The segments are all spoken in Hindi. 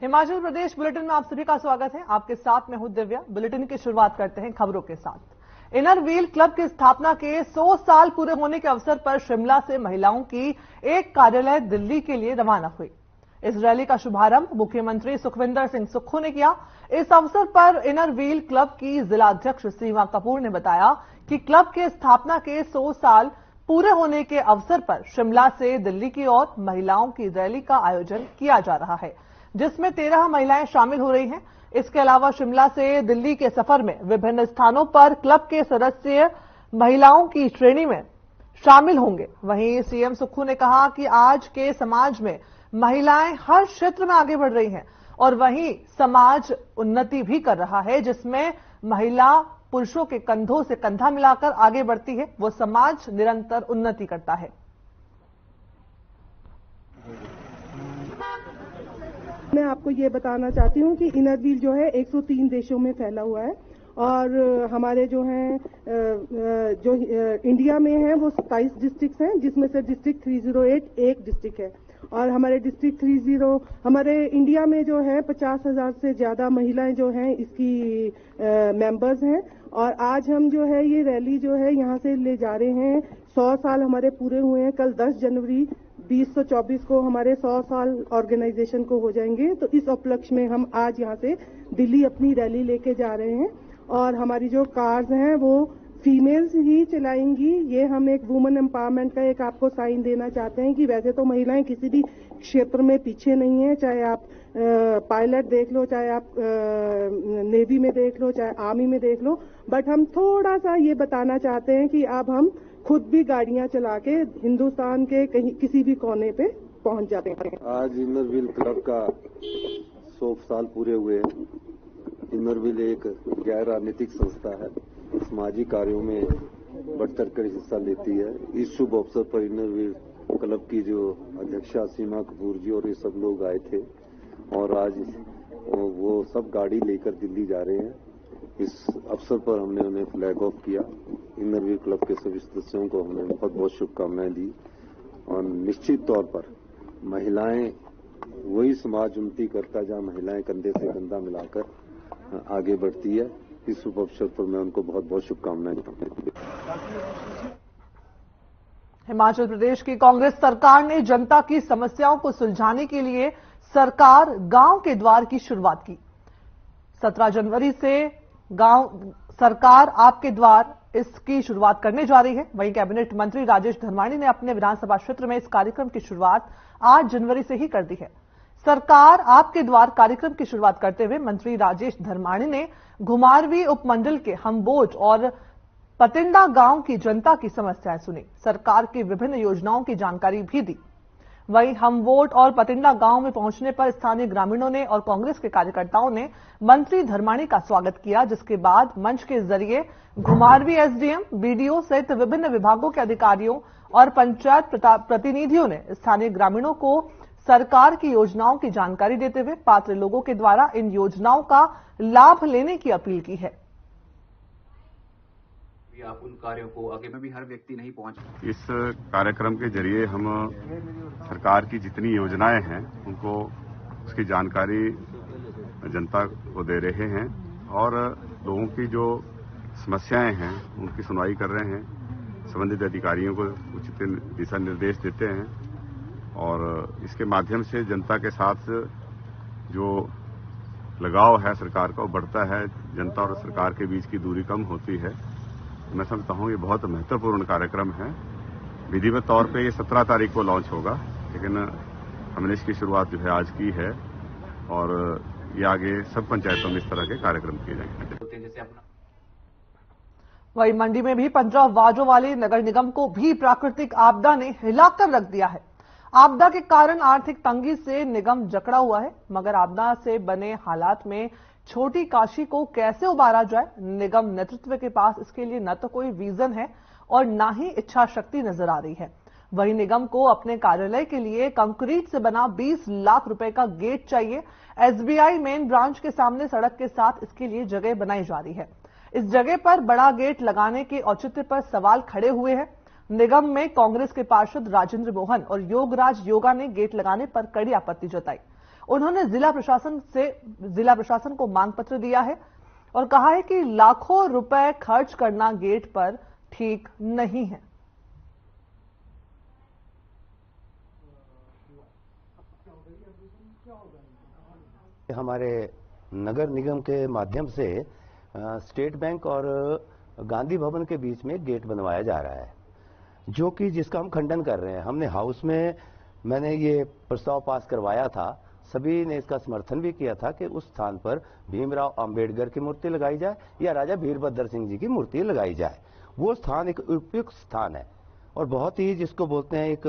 हिमाचल प्रदेश बुलेटिन में आप सभी का स्वागत है। आपके साथ मैं हूं दिव्या। बुलेटिन की शुरुआत करते हैं खबरों के साथ। इनर व्हील क्लब की स्थापना के 100 साल पूरे होने के अवसर पर शिमला से महिलाओं की एक कार्यालय दिल्ली के लिए रवाना हुई। इस रैली का शुभारंभ मुख्यमंत्री सुखविंदर सिंह सुक्खू ने किया। इस अवसर पर इनर व्हील क्लब की जिलाध्यक्ष सीमा कपूर ने बताया कि क्लब के स्थापना के 100 साल पूरे होने के अवसर पर शिमला से दिल्ली की ओर महिलाओं की रैली का आयोजन किया जा रहा है, जिसमें 13 महिलाएं शामिल हो रही हैं। इसके अलावा शिमला से दिल्ली के सफर में विभिन्न स्थानों पर क्लब के सदस्य महिलाओं की श्रेणी में शामिल होंगे। वहीं सीएम सुक्खू ने कहा कि आज के समाज में महिलाएं हर क्षेत्र में आगे बढ़ रही हैं और वहीं समाज उन्नति भी कर रहा है। जिसमें महिला पुरुषों के कंधों से कंधा मिलाकर आगे बढ़ती है, वो समाज निरंतर उन्नति करता है। मैं आपको ये बताना चाहती हूँ कि इनर व्हील जो है 103 देशों में फैला हुआ है और हमारे जो हैं जो इंडिया में है वो 27 डिस्ट्रिक्ट हैं, जिसमें से डिस्ट्रिक्ट 308 एक डिस्ट्रिक्ट है। और हमारे डिस्ट्रिक्ट 30 हमारे इंडिया में जो है 50,000 से ज्यादा महिलाएं जो हैं इसकी मेंबर्स हैं। और आज हम जो है ये रैली जो है यहाँ से ले जा रहे हैं। 100 साल हमारे पूरे हुए हैं। कल 10 जनवरी 2024 को हमारे 100 साल ऑर्गेनाइजेशन को हो जाएंगे। तो इस उपलक्ष्य में हम आज यहाँ से दिल्ली अपनी रैली लेके जा रहे हैं और हमारी जो कार्स हैं वो फीमेल्स ही चलाएंगी। ये हम एक वुमेन एम्पावरमेंट का एक आपको साइन देना चाहते हैं कि वैसे तो महिलाएं किसी भी क्षेत्र में पीछे नहीं है, चाहे आप पायलट देख लो, चाहे आप नेवी में देख लो, चाहे आर्मी में देख लो। बट हम थोड़ा सा ये बताना चाहते हैं कि अब हम खुद भी गाड़ियां चला के हिंदुस्तान के कहीं किसी भी कोने पे पहुंच जाते हैं। आज इनर व्हील क्लब का 100 साल पूरे हुए। इनर व्हील एक गैर राजनीतिक संस्था है, सामाजिक कार्यों में बढ़ चढ़ कर हिस्सा लेती है। इस शुभ अवसर पर इनर व्हील क्लब की जो अध्यक्षा सीमा कपूर जी और ये सब लोग आए थे और आज वो सब गाड़ी लेकर दिल्ली जा रहे हैं। इस अवसर पर हमने उन्हें फ्लैग ऑफ किया। इनर व्हील क्लब के सभी सदस्यों को हमने बहुत बहुत शुभकामनाएं दी और निश्चित तौर पर महिलाएं वही समाज उन्नति करता जहां महिलाएं कंधे से कंधा मिलाकर आगे बढ़ती है। इस शुभ अवसर पर मैं उनको बहुत बहुत शुभकामनाएं देता हूं। हिमाचल प्रदेश की कांग्रेस सरकार ने जनता की समस्याओं को सुलझाने के लिए सरकार गांव के द्वार की शुरुआत की। 17 जनवरी से गांव सरकार आपके द्वार इसकी शुरुआत करने जा रही है। वहीं कैबिनेट मंत्री राजेश धर्माणी ने अपने विधानसभा क्षेत्र में इस कार्यक्रम की शुरुआत 8 जनवरी से ही कर दी है। सरकार आपके द्वार कार्यक्रम की शुरुआत करते हुए मंत्री राजेश धर्माणी ने घुमारवीं उपमंडल के हम्बोट और पतिंडा गांव की जनता की समस्याएं सुनी, सरकार की विभिन्न योजनाओं की जानकारी भी दी। वहीं हम्बोट और पतिंडा गांव में पहुंचने पर स्थानीय ग्रामीणों ने और कांग्रेस के कार्यकर्ताओं ने मंत्री धर्माणी का स्वागत किया, जिसके बाद मंच के जरिए घुमारवीं एसडीएम, बीडीओ सहित विभिन्न विभागों के अधिकारियों और पंचायत प्रतिनिधियों ने स्थानीय ग्रामीणों को सरकार की योजनाओं की जानकारी देते हुए पात्र लोगों के द्वारा इन योजनाओं का लाभ लेने की अपील की है। आप उन कार्यों को आगे में भी हर व्यक्ति नहीं पहुंच। इस कार्यक्रम के जरिए हम सरकार की जितनी योजनाएं हैं उनको उसकी जानकारी जनता को दे रहे हैं और लोगों की जो समस्याएं हैं उनकी सुनवाई कर रहे हैं। संबंधित अधिकारियों को उचित दिशा निर्देश देते हैं और इसके माध्यम से जनता के साथ जो लगाव है सरकार का वो बढ़ता है। जनता और सरकार के बीच की दूरी कम होती है। मैं समझता हूँ ये बहुत महत्वपूर्ण कार्यक्रम है। विधिवत तौर पे ये 17 तारीख को लॉन्च होगा, लेकिन हमने इसकी शुरुआत जो है आज की है और ये आगे सब पंचायतों में इस तरह के कार्यक्रम किए जाएंगे। वहीं मंडी में भी 15 वार्डों वाले नगर निगम को भी प्राकृतिक आपदा ने हिलाकर रख दिया है। आपदा के कारण आर्थिक तंगी से निगम जकड़ा हुआ है, मगर आपदा से बने हालात में छोटी काशी को कैसे उबारा जाए, निगम नेतृत्व के पास इसके लिए न तो कोई विजन है और न ही इच्छा शक्ति नजर आ रही है। वहीं निगम को अपने कार्यालय के लिए कंक्रीट से बना 20 लाख रुपए का गेट चाहिए। एसबीआई मेन ब्रांच के सामने सड़क के साथ इसके लिए जगह बनाई जा रही है। इस जगह पर बड़ा गेट लगाने के औचित्य पर सवाल खड़े हुए हैं। निगम में कांग्रेस के पार्षद राजेंद्र मोहन और योगराज योगा ने गेट लगाने पर कड़ी आपत्ति जताई। उन्होंने जिला प्रशासन को मांग पत्र दिया है और कहा है कि लाखों रुपए खर्च करना गेट पर ठीक नहीं है। हमारे नगर निगम के माध्यम से स्टेट बैंक और गांधी भवन के बीच में गेट बनवाया जा रहा है, जो कि जिसका हम खंडन कर रहे हैं। हमने हाउस में मैंने ये प्रस्ताव पास करवाया था, सभी ने इसका समर्थन भी किया था कि उस स्थान पर भीमराव अंबेडकर की मूर्ति लगाई जाए या राजा वीरभद्र सिंह जी की मूर्ति लगाई जाए। वो स्थान एक उपयुक्त स्थान है और बहुत ही जिसको बोलते हैं एक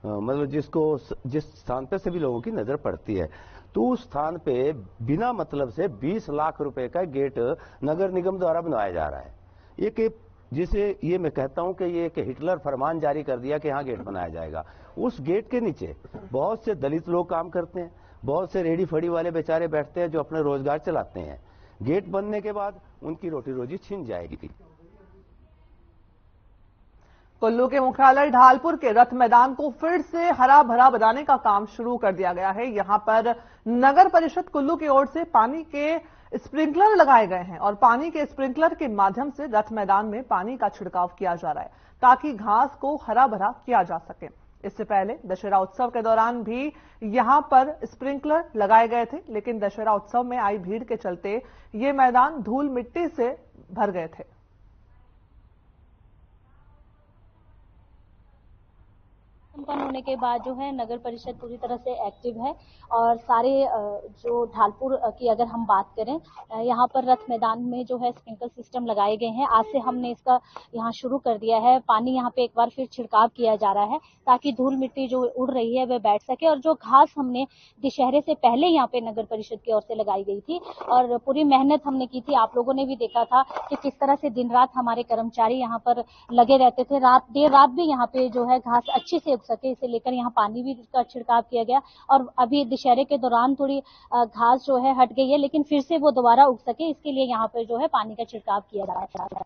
मतलब जिस स्थान पर सभी लोगों की नजर पड़ती है, तो उस स्थान पे बिना मतलब से 20 लाख रुपए का गेट नगर निगम द्वारा बनवाया जा रहा है। एक जिसे ये मैं कहता हूं कि ये एक हिटलर फरमान जारी कर दिया कि यहाँ गेट बनाया जाएगा। उस गेट के नीचे बहुत से दलित लोग काम करते हैं, बहुत से रेडी फड़ी वाले बेचारे बैठते हैं जो अपना रोजगार चलाते हैं। गेट बनने के बाद उनकी रोटी रोजी छिन जाएगी। कुल्लू के मुख्यालय ढालपुर के रथ मैदान को फिर से हरा भरा बनाने का काम शुरू कर दिया गया है। यहां पर नगर परिषद कुल्लू की ओर से पानी के स्प्रिंकलर लगाए गए हैं और पानी के स्प्रिंकलर के माध्यम से रथ मैदान में पानी का छिड़काव किया जा रहा है ताकि घास को हरा भरा किया जा सके। इससे पहले दशहरा उत्सव के दौरान भी यहां पर स्प्रिंकलर लगाए गए थे, लेकिन दशहरा उत्सव में आई भीड़ के चलते ये मैदान धूल मिट्टी से भर गए थे। संपन्न होने के बाद जो है नगर परिषद पूरी तरह से एक्टिव है और सारे जो ढालपुर की अगर हम बात करें, यहाँ पर रथ मैदान में जो है स्प्रिंकल सिस्टम लगाए गए हैं। आज से हमने इसका यहाँ शुरू कर दिया है। पानी यहाँ पे एक बार फिर छिड़काव किया जा रहा है ताकि धूल मिट्टी जो उड़ रही है वह बैठ सके। और जो घास हमने दशहरे से पहले यहाँ पे नगर परिषद की ओर से लगाई गई थी और पूरी मेहनत हमने की थी। आप लोगों ने भी देखा था कि किस तरह से दिन रात हमारे कर्मचारी यहाँ पर लगे रहते थे। देर रात भी यहाँ पे जो है घास अच्छी से सके, इसे लेकर यहाँ पानी भी का छिड़काव किया गया और अभी दशहरे के दौरान थोड़ी घास जो है हट गई है, लेकिन फिर से वो दोबारा उग सके इसके लिए यहाँ पर जो है पानी का छिड़काव किया जा रहा है।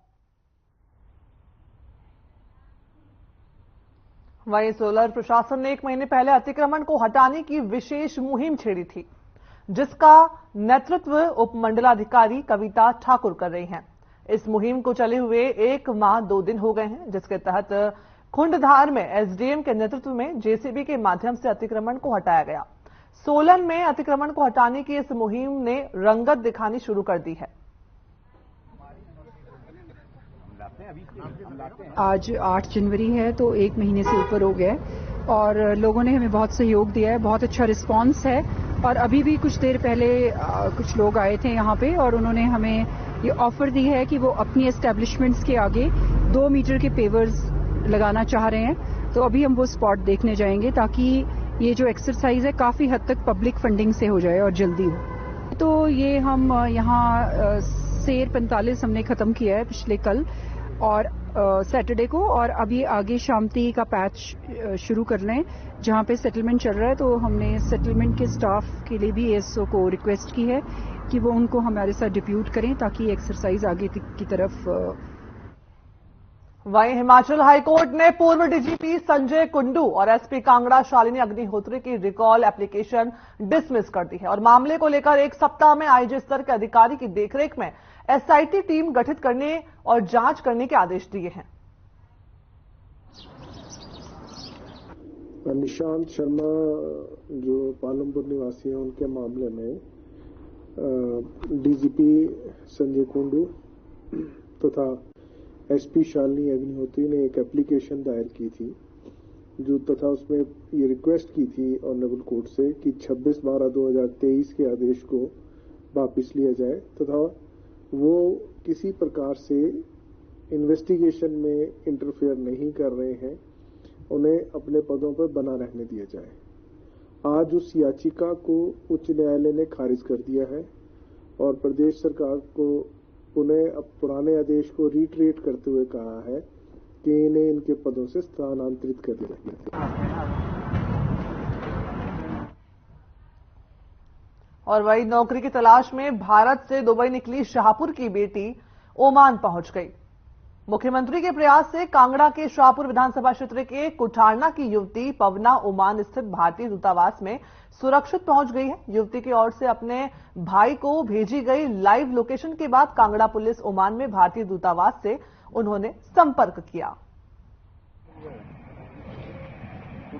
वहीं सोलर प्रशासन ने 1 महीने पहले अतिक्रमण को हटाने की विशेष मुहिम छेड़ी थी, जिसका नेतृत्व उपमंडलाधिकारी कविता ठाकुर कर रही हैं। इस मुहिम को चले हुए 1 माह 2 दिन हो गए हैं, जिसके तहत खुंडधार में एसडीएम के नेतृत्व में जेसीबी के माध्यम से अतिक्रमण को हटाया गया। सोलन में अतिक्रमण को हटाने की इस मुहिम ने रंगत दिखानी शुरू कर दी है। आज 8 जनवरी है तो 1 महीने से ऊपर हो गया है और लोगों ने हमें बहुत सहयोग दिया है, बहुत अच्छा रिस्पांस है। और अभी भी कुछ देर पहले कुछ लोग आए थे यहाँ पे और उन्होंने हमें ये ऑफर दी है कि वो अपनी एस्टेब्लिशमेंट्स के आगे 2 मीटर के पेवर्स लगाना चाह रहे हैं। तो अभी हम वो स्पॉट देखने जाएंगे ताकि ये जो एक्सरसाइज है काफी हद तक पब्लिक फंडिंग से हो जाए और जल्दी हो। तो ये हम यहाँ सेर 45 हमने खत्म किया है पिछले कल और सैटरडे को, और अब ये आगे शांति का पैच शुरू कर लें जहाँ पे सेटलमेंट चल रहा है। तो हमने सेटलमेंट के स्टाफ के लिए भी एसओ को रिक्वेस्ट की है कि वो उनको हमारे साथ डिप्यूट करें ताकि एक्सरसाइज आगे की तरफ। वहीं हिमाचल हाईकोर्ट ने पूर्व डीजीपी संजय कुंडू और एसपी कांगड़ा शालिनी अग्निहोत्री की रिकॉल एप्लीकेशन डिसमिस कर दी है और मामले को लेकर 1 सप्ताह में आईजी स्तर के अधिकारी की देखरेख में एसआईटी टीम गठित करने और जांच करने के आदेश दिए हैं। निशांत शर्मा जो पालमपुर निवासी हैं, उनके मामले में डीजीपी संजय कुंडू तथा एसपी शालिनी अग्निहोत्री ने एक एप्लीकेशन दायर की थी जो तथा उसमें ये रिक्वेस्ट की थी ऑनरेबल कोर्ट से कि 26/12/2023 के आदेश को वापस लिया जाए तथा वो किसी प्रकार से इन्वेस्टिगेशन में इंटरफेयर नहीं कर रहे हैं, उन्हें अपने पदों पर बना रहने दिया जाए। आज उस याचिका को उच्च न्यायालय ने खारिज कर दिया है और प्रदेश सरकार को उन्हें अब पुराने आदेश को रीट्रेट करते हुए कहा है कि इन्हें इनके पदों से स्थानांतरित कर दिया जाए। और वही नौकरी की तलाश में भारत से दुबई निकली शाहपुर की बेटी ओमान पहुंच गई। मुख्यमंत्री के प्रयास से कांगड़ा के शाहपुर विधानसभा क्षेत्र के कुठारना की युवती पवना ओमान स्थित भारतीय दूतावास में सुरक्षित पहुंच गई है। युवती की ओर से अपने भाई को भेजी गई लाइव लोकेशन के बाद कांगड़ा पुलिस ओमान में भारतीय दूतावास से उन्होंने संपर्क किया।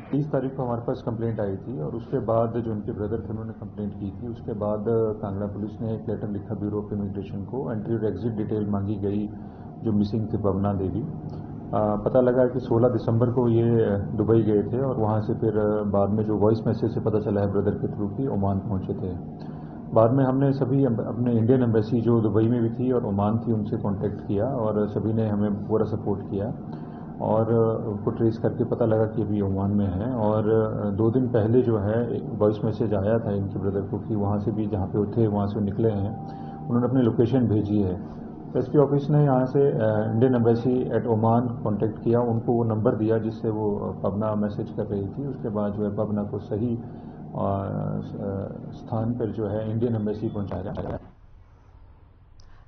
30 तारीख को हमारे पास कंप्लेंट आई थी और उसके बाद जो उनके ब्रदर थे उन्होंने कंप्लेंट की थी। उसके बाद कांगड़ा पुलिस ने एक लेटर लिखा ब्यूरो ऑफ इमिग्रेशन को। एंट्री और एग्जिट डिटेल मांगी गई जो मिसिंग थी पवना देवी। पता लगा कि 16 दिसंबर को ये दुबई गए थे और वहाँ से फिर बाद में जो वॉइस मैसेज से पता चला है ब्रदर के थ्रू कि ओमान पहुँचे थे। बाद में हमने सभी अपने इंडियन एम्बेसी जो दुबई में भी थी और ओमान थी उनसे कांटेक्ट किया और सभी ने हमें पूरा सपोर्ट किया और उनको ट्रेस करके पता लगा कि अभी ओमान में है। और 2 दिन पहले जो है वॉइस मैसेज आया था इनके ब्रदर को कि वहाँ से भी जहाँ पे वो थे वहाँ से निकले हैं। उन्होंने अपनी लोकेशन भेजी है। एसपी ऑफिस ने यहाँ से Indian embassy at Oman contact किया, उनको वो नंबर दिया जिससे वो पवना मैसेज कर रही थी। उसके बाद जो है पवना को सही स्थान पर जो है इंडियन एम्बेसी पहुंचाया गया।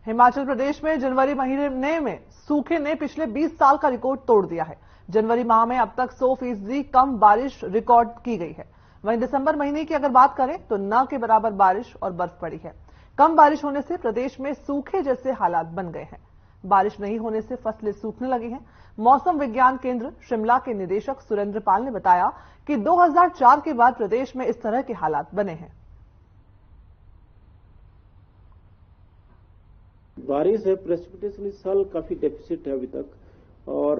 हिमाचल प्रदेश में जनवरी महीने में सूखे ने पिछले 20 साल का रिकॉर्ड तोड़ दिया है। जनवरी माह में अब तक 100% कम बारिश रिकॉर्ड की गई है। वहीं दिसंबर महीने की अगर बात करें तो न के बराबर बारिश और बर्फ पड़ी है। कम बारिश होने से प्रदेश में सूखे जैसे हालात बन गए हैं। बारिश नहीं होने से फसलें सूखने लगी हैं। मौसम विज्ञान केंद्र शिमला के निदेशक सुरेंद्र पाल ने बताया कि 2004 के बाद प्रदेश में इस तरह के हालात बने हैं। बारिश है, प्रेसिपिटेशन इस साल काफी डेफिसिट है अभी तक और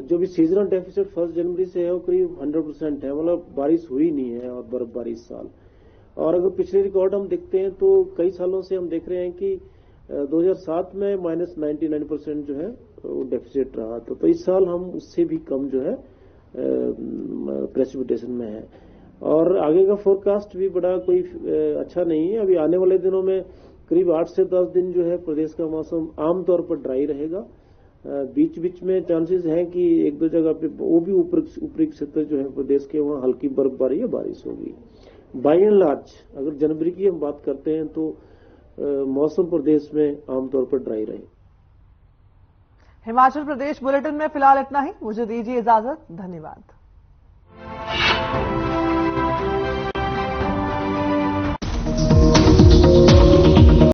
जो भी सीजनल डेफिसिट 1 जनवरी से है वो करीब 100% है। मतलब बारिश हुई नहीं है और बर्फबारी इस साल। और अगर पिछले रिकॉर्ड हम देखते हैं तो कई सालों से हम देख रहे हैं कि 2007 में -99% जो है वो डेफिसिट रहा। तो इस साल हम उससे भी कम जो है प्रेसिपिटेशन में है और आगे का फोरकास्ट भी बड़ा कोई अच्छा नहीं है। अभी आने वाले दिनों में करीब 8 से 10 दिन जो है प्रदेश का मौसम आमतौर पर ड्राई रहेगा। बीच बीच में चांसेस हैं कि 1-2 जगह पे वो भी ऊपरी क्षेत्र जो है प्रदेश के वहां हल्की बर्फबारी या बारिश होगी। बाय एंड लार्ज अगर जनवरी की हम बात करते हैं तो मौसम प्रदेश में आमतौर पर ड्राई रहे। हिमाचल प्रदेश बुलेटिन में फिलहाल इतना ही। मुझे दीजिए इजाजत। धन्यवाद।